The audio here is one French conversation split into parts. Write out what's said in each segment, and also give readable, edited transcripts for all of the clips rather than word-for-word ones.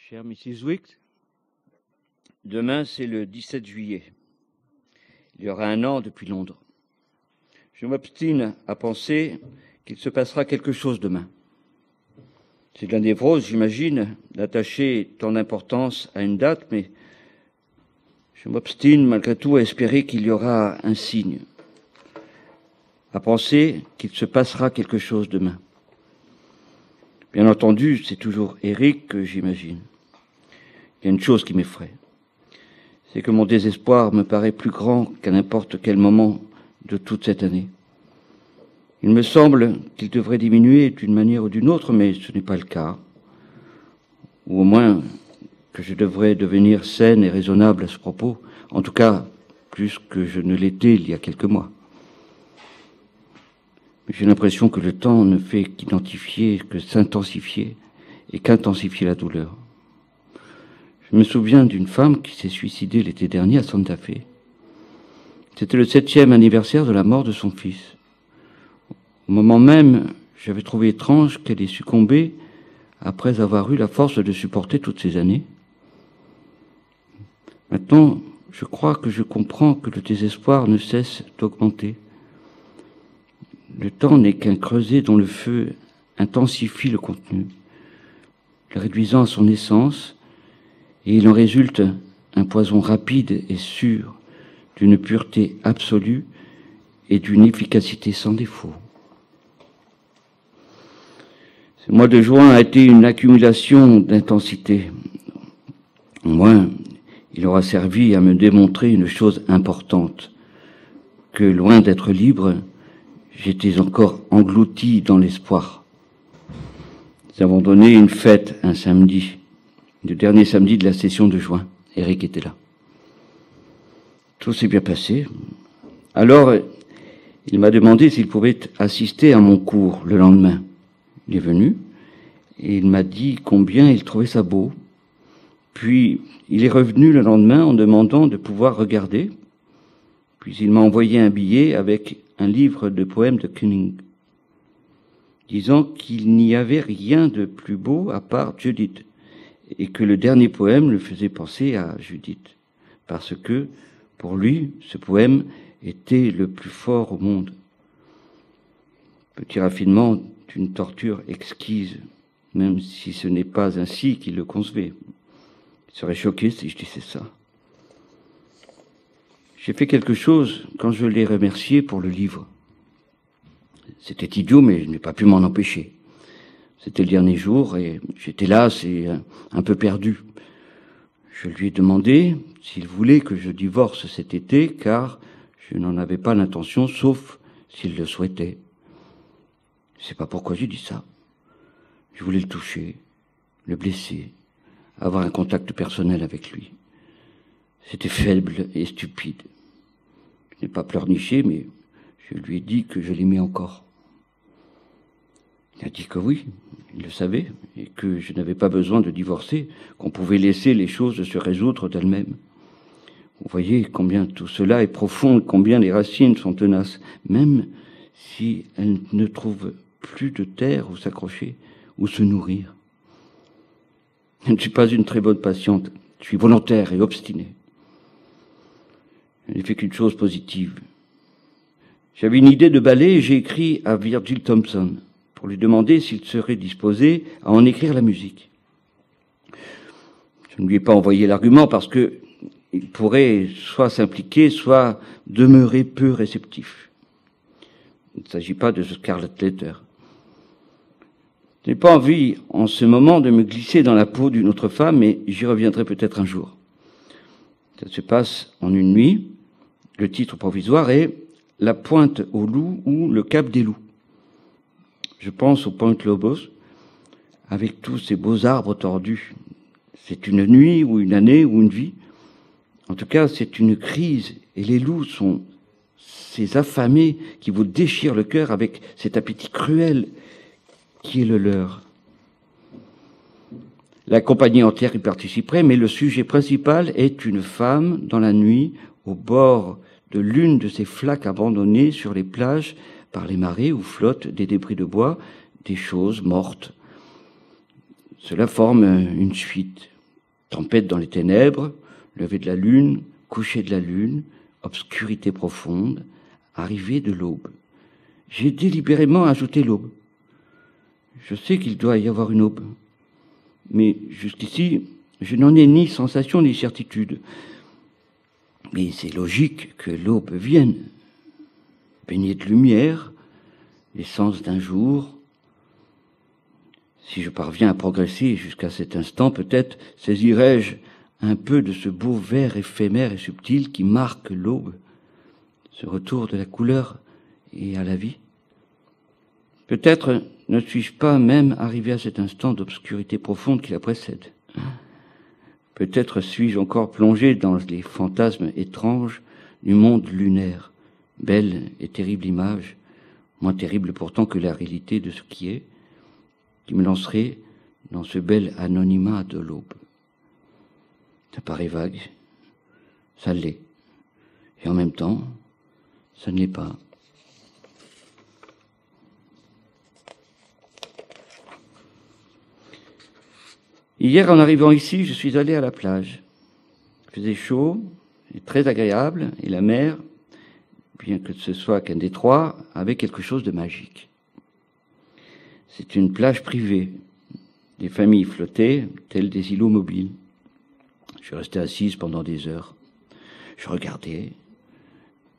Chère Mrs. Wick, demain c'est le 17 juillet. Il y aura 1 an depuis Londres. Je m'obstine à penser qu'il se passera quelque chose demain. C'est de la névrose, j'imagine, d'attacher tant d'importance à une date, mais je m'obstine malgré tout à espérer qu'il y aura un signe, à penser qu'il se passera quelque chose demain. Bien entendu, c'est toujours Eric que j'imagine. Il y a une chose qui m'effraie, c'est que mon désespoir me paraît plus grand qu'à n'importe quel moment de toute cette année. Il me semble qu'il devrait diminuer d'une manière ou d'une autre, mais ce n'est pas le cas. Ou au moins que je devrais devenir saine et raisonnable à ce propos, en tout cas plus que je ne l'étais il y a quelques mois. Mais j'ai l'impression que le temps ne fait que s'intensifier et qu'intensifier la douleur. Je me souviens d'une femme qui s'est suicidée l'été dernier à Santa Fe. C'était le 7e anniversaire de la mort de son fils. Au moment même, j'avais trouvé étrange qu'elle ait succombé après avoir eu la force de supporter toutes ces années. Maintenant, je crois que je comprends que le désespoir ne cesse d'augmenter. Le temps n'est qu'un creuset dont le feu intensifie le contenu, le réduisant à son essence, et il en résulte un poison rapide et sûr, d'une pureté absolue et d'une efficacité sans défaut. Ce mois de juin a été une accumulation d'intensité. Au moins, il aura servi à me démontrer une chose importante, que loin d'être libre, j'étais encore englouti dans l'espoir. Nous avons donné une fête un samedi, le dernier samedi de la session de juin. Eric était là. Tout s'est bien passé. Alors, il m'a demandé s'il pouvait assister à mon cours le lendemain. Il est venu et il m'a dit combien il trouvait ça beau. Puis, il est revenu le lendemain en demandant de pouvoir regarder. Puis, il m'a envoyé un billet avec un livre de poèmes de Kooning, disant qu'il n'y avait rien de plus beau à part Judith, et que le dernier poème le faisait penser à Judith, parce que, pour lui, ce poème était le plus fort au monde. Petit raffinement d'une torture exquise, même si ce n'est pas ainsi qu'il le concevait. Il serait choqué si je disais ça. J'ai fait quelque chose quand je l'ai remercié pour le livre. C'était idiot, mais je n'ai pas pu m'en empêcher. C'était le dernier jour et j'étais là, c'est un peu perdu. Je lui ai demandé s'il voulait que je divorce cet été, car je n'en avais pas l'intention, sauf s'il le souhaitait. Je ne sais pas pourquoi j'ai dit ça. Je voulais le toucher, le blesser, avoir un contact personnel avec lui. C'était faible et stupide. Je n'ai pas pleurniché, mais je lui ai dit que je l'aimais encore. Il a dit que oui, il le savait, et que je n'avais pas besoin de divorcer, qu'on pouvait laisser les choses se résoudre d'elles-mêmes. Vous voyez combien tout cela est profond, combien les racines sont tenaces, même si elles ne trouvent plus de terre où s'accrocher, où se nourrir. Je ne suis pas une très bonne patiente, je suis volontaire et obstinée. Je n'ai fait qu'une chose positive. J'avais une idée de ballet et j'ai écrit à Virgil Thompson pour lui demander s'il serait disposé à en écrire la musique. Je ne lui ai pas envoyé l'argument parce que il pourrait soit s'impliquer, soit demeurer peu réceptif. Il ne s'agit pas de Scarlet Letter. Je n'ai pas envie, en ce moment, de me glisser dans la peau d'une autre femme, mais j'y reviendrai peut-être un jour. Ça se passe en une nuit. Le titre provisoire est « La pointe aux loups » ou « Le cap des loups ». Je pense au Point Lobos, avec tous ces beaux arbres tordus. C'est une nuit ou une année ou une vie. En tout cas, c'est une crise. Et les loups sont ces affamés qui vous déchirent le cœur avec cet appétit cruel qui est le leur. La compagnie entière y participerait, mais le sujet principal est une femme dans la nuit au bord de l'une de ces flaques abandonnées sur les plages par les marées où flottent des débris de bois, des choses mortes. Cela forme une suite. Tempête dans les ténèbres, lever de la lune, coucher de la lune, obscurité profonde, arrivée de l'aube. J'ai délibérément ajouté l'aube. Je sais qu'il doit y avoir une aube, mais jusqu'ici, je n'en ai ni sensation ni certitude. Mais c'est logique que l'aube vienne, baignée de lumière, l'essence d'un jour. Si je parviens à progresser jusqu'à cet instant, peut-être saisirai-je un peu de ce beau vert éphémère et subtil qui marque l'aube, ce retour de la couleur et à la vie. Peut-être ne suis-je pas même arrivé à cet instant d'obscurité profonde qui la précède. Peut-être suis-je encore plongé dans les fantasmes étranges du monde lunaire, belle et terrible image, moins terrible pourtant que la réalité de ce qui est, qui me lancerait dans ce bel anonymat de l'aube. Ça paraît vague, ça l'est, et en même temps, ça ne l'est pas. Hier, en arrivant ici, je suis allé à la plage. Il faisait chaud et très agréable, et la mer, bien que ce soit qu'un détroit, avait quelque chose de magique. C'est une plage privée. Des familles flottaient, telles des îlots mobiles. Je restais assise pendant des heures. Je regardais,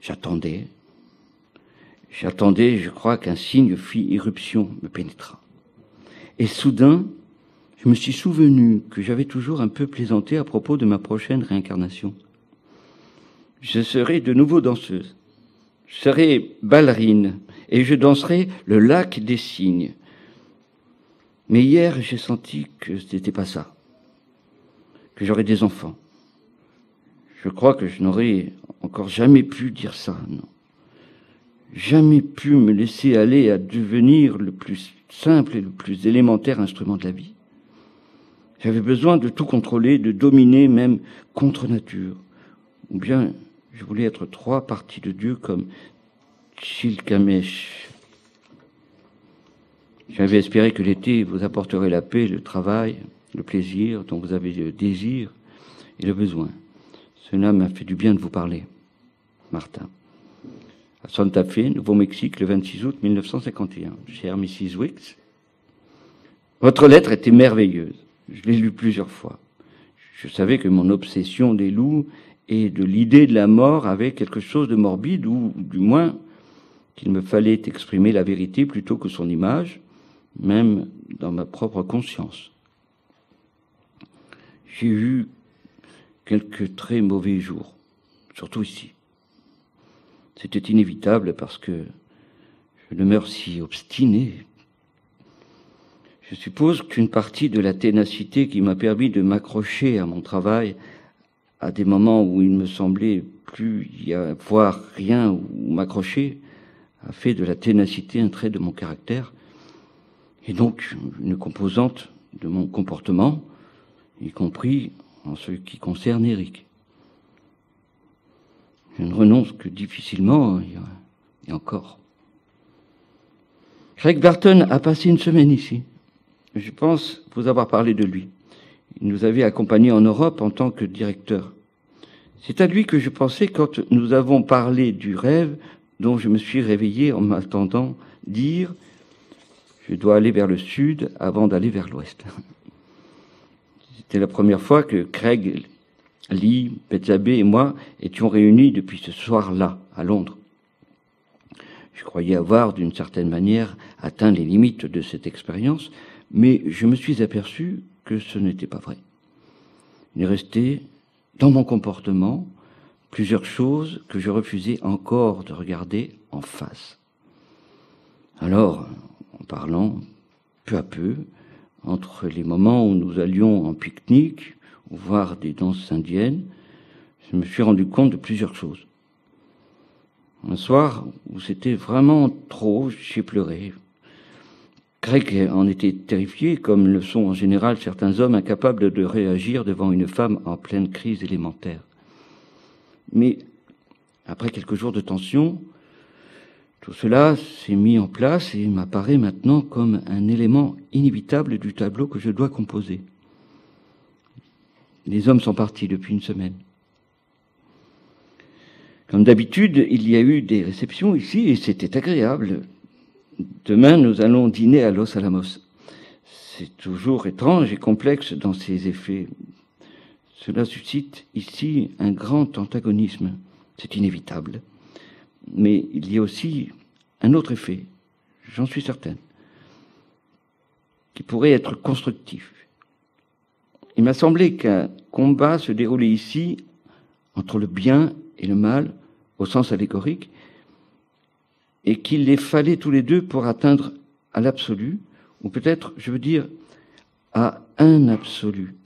j'attendais. J'attendais, je crois qu'un signe fit irruption, me pénétra. Et soudain, je me suis souvenu que j'avais toujours un peu plaisanté à propos de ma prochaine réincarnation. Je serai de nouveau danseuse. Je serai ballerine et je danserai le lac des cygnes. Mais hier, j'ai senti que ce n'était pas ça, que j'aurais des enfants. Je crois que je n'aurais encore jamais pu dire ça, non. Jamais pu me laisser aller à devenir le plus simple et le plus élémentaire instrument de la vie. J'avais besoin de tout contrôler, de dominer même contre nature. Ou bien, je voulais être trois parties de Dieu comme Chilkamesh. J'avais espéré que l'été vous apporterait la paix, le travail, le plaisir dont vous avez le désir et le besoin. Cela m'a fait du bien de vous parler, Martin. À Santa Fe, Nouveau-Mexique, le 26 août 1951. Chère Mrs. Wicks, votre lettre était merveilleuse. Je l'ai lue plusieurs fois. Je savais que mon obsession des loups et de l'idée de la mort avait quelque chose de morbide, ou du moins qu'il me fallait exprimer la vérité plutôt que son image, même dans ma propre conscience. J'ai eu quelques très mauvais jours, surtout ici. C'était inévitable parce que je demeure si obstiné. Je suppose qu'une partie de la ténacité qui m'a permis de m'accrocher à mon travail à des moments où il me semblait plus y avoir rien où m'accrocher a fait de la ténacité un trait de mon caractère et donc une composante de mon comportement, y compris en ce qui concerne Eric. Je ne renonce que difficilement, et encore. Craig Barton a passé une semaine ici. Je pense vous avoir parlé de lui. Il nous avait accompagnés en Europe en tant que directeur. C'est à lui que je pensais quand nous avons parlé du rêve dont je me suis réveillé en m'attendant dire « Je dois aller vers le sud avant d'aller vers l'ouest ». C'était la première fois que Craig, Lee, Betsabe et moi étions réunis depuis ce soir-là, à Londres. Je croyais avoir, d'une certaine manière, atteint les limites de cette expérience, mais je me suis aperçu que ce n'était pas vrai. Il restait, dans mon comportement, plusieurs choses que je refusais encore de regarder en face. Alors, en parlant, peu à peu, entre les moments où nous allions en pique-nique ou voir des danses indiennes, je me suis rendu compte de plusieurs choses. Un soir où c'était vraiment trop, j'ai pleuré. Craig en était terrifié, comme le sont en général certains hommes incapables de réagir devant une femme en pleine crise élémentaire. Mais après quelques jours de tension, tout cela s'est mis en place et m'apparaît maintenant comme un élément inévitable du tableau que je dois composer. Les hommes sont partis depuis une semaine. Comme d'habitude, il y a eu des réceptions ici et c'était agréable. Demain, nous allons dîner à Los Alamos. C'est toujours étrange et complexe dans ses effets. Cela suscite ici un grand antagonisme. C'est inévitable. Mais il y a aussi un autre effet, j'en suis certaine, qui pourrait être constructif. Il m'a semblé qu'un combat se déroulait ici entre le bien et le mal, au sens allégorique, et qu'il les fallait tous les deux pour atteindre à l'absolu, ou peut-être, je veux dire, à un absolu,